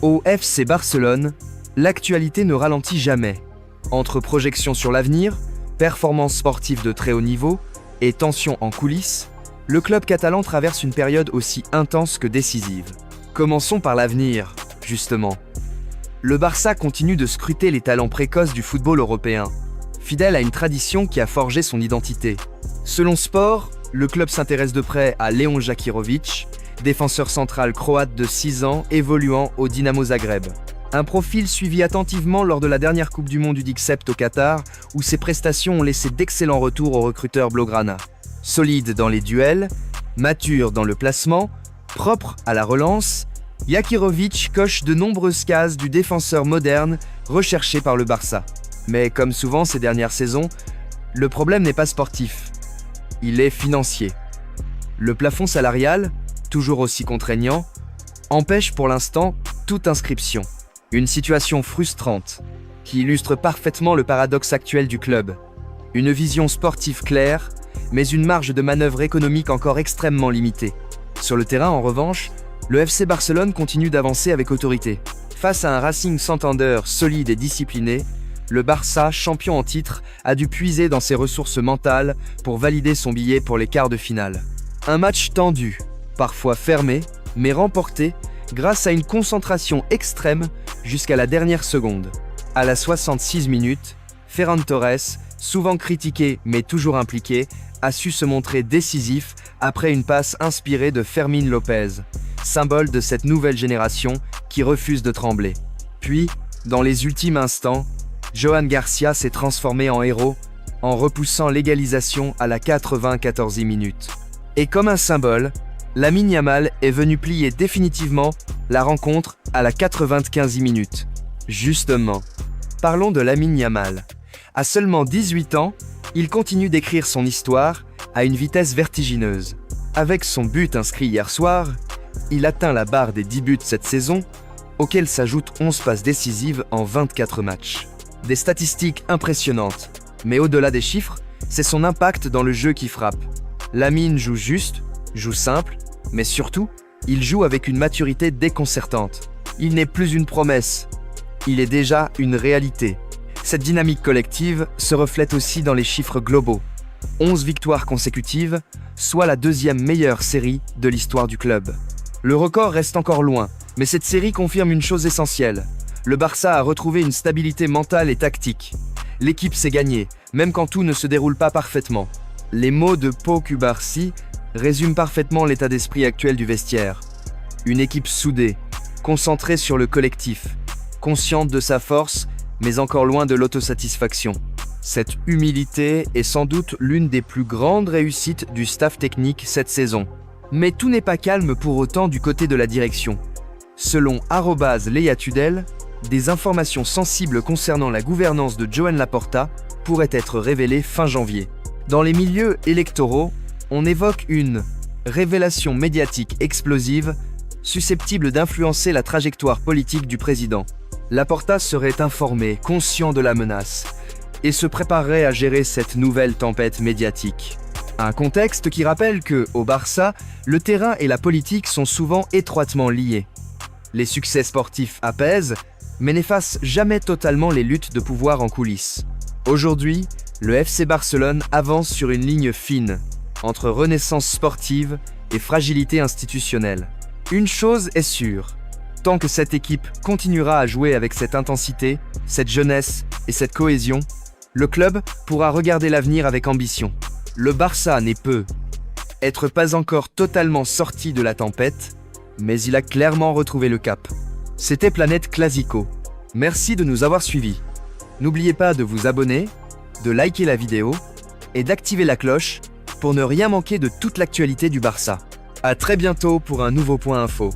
Au FC Barcelone, l'actualité ne ralentit jamais. Entre projections sur l'avenir, performances sportives de très haut niveau et tensions en coulisses, le club catalan traverse une période aussi intense que décisive. Commençons par l'avenir, justement. Le Barça continue de scruter les talents précoces du football européen, fidèle à une tradition qui a forgé son identité. Selon Sport, le club s'intéresse de près à Leon Jakirovic, défenseur central croate de 6 ans évoluant au Dinamo Zagreb. Un profil suivi attentivement lors de la dernière Coupe du Monde U17 au Qatar, où ses prestations ont laissé d'excellents retours au recruteur Blaugrana. Solide dans les duels, mature dans le placement, propre à la relance, Jakirovic coche de nombreuses cases du défenseur moderne recherché par le Barça. Mais comme souvent ces dernières saisons, le problème n'est pas sportif, il est financier. Le plafond salarial, toujours aussi contraignant, empêche pour l'instant toute inscription. Une situation frustrante qui illustre parfaitement le paradoxe actuel du club. Une vision sportive claire, mais une marge de manœuvre économique encore extrêmement limitée. Sur le terrain, en revanche, le FC Barcelone continue d'avancer avec autorité. Face à un Racing Santander solide et discipliné, le Barça, champion en titre, a dû puiser dans ses ressources mentales pour valider son billet pour les quarts de finale. Un match tendu, parfois fermé, mais remporté grâce à une concentration extrême jusqu'à la dernière seconde. À la 66 minutes, Ferran Torres, souvent critiqué mais toujours impliqué, a su se montrer décisif après une passe inspirée de Fermín López, symbole de cette nouvelle génération qui refuse de trembler. Puis, dans les ultimes instants, Johan Garcia s'est transformé en héros en repoussant l'égalisation à la 94e minute. Et comme un symbole, Lamine Yamal est venu plier définitivement la rencontre à la 95e minute. Justement, parlons de Lamine Yamal. À seulement 18 ans, il continue d'écrire son histoire à une vitesse vertigineuse. Avec son but inscrit hier soir, il atteint la barre des 10 buts cette saison, auxquels s'ajoutent 11 passes décisives en 24 matchs. Des statistiques impressionnantes, mais au-delà des chiffres, c'est son impact dans le jeu qui frappe. Lamine joue juste, joue simple, mais surtout, il joue avec une maturité déconcertante. Il n'est plus une promesse, il est déjà une réalité. Cette dynamique collective se reflète aussi dans les chiffres globaux. 11 victoires consécutives, soit la deuxième meilleure série de l'histoire du club. Le record reste encore loin, mais cette série confirme une chose essentielle. Le Barça a retrouvé une stabilité mentale et tactique. L'équipe s'est gagnée, même quand tout ne se déroule pas parfaitement. Les mots de Pau Cubarsí résument parfaitement l'état d'esprit actuel du vestiaire. Une équipe soudée, concentrée sur le collectif, consciente de sa force, mais encore loin de l'autosatisfaction. Cette humilité est sans doute l'une des plus grandes réussites du staff technique cette saison. Mais tout n'est pas calme pour autant du côté de la direction. Selon @LeiaTudel, des informations sensibles concernant la gouvernance de Joan Laporta pourraient être révélées fin janvier. Dans les milieux électoraux, on évoque une révélation médiatique explosive susceptible d'influencer la trajectoire politique du président. Laporta serait informé, conscient de la menace, et se préparerait à gérer cette nouvelle tempête médiatique. Un contexte qui rappelle que, au Barça, le terrain et la politique sont souvent étroitement liés. Les succès sportifs apaisent, mais n'effacent jamais totalement les luttes de pouvoir en coulisses. Aujourd'hui, le FC Barcelone avance sur une ligne fine, entre renaissance sportive et fragilité institutionnelle. Une chose est sûre, tant que cette équipe continuera à jouer avec cette intensité, cette jeunesse et cette cohésion, le club pourra regarder l'avenir avec ambition. Le Barça n'est peut-être pas encore totalement sorti de la tempête, mais il a clairement retrouvé le cap. C'était Planète Classico. Merci de nous avoir suivis. N'oubliez pas de vous abonner, de liker la vidéo et d'activer la cloche pour ne rien manquer de toute l'actualité du Barça. À très bientôt pour un nouveau point info.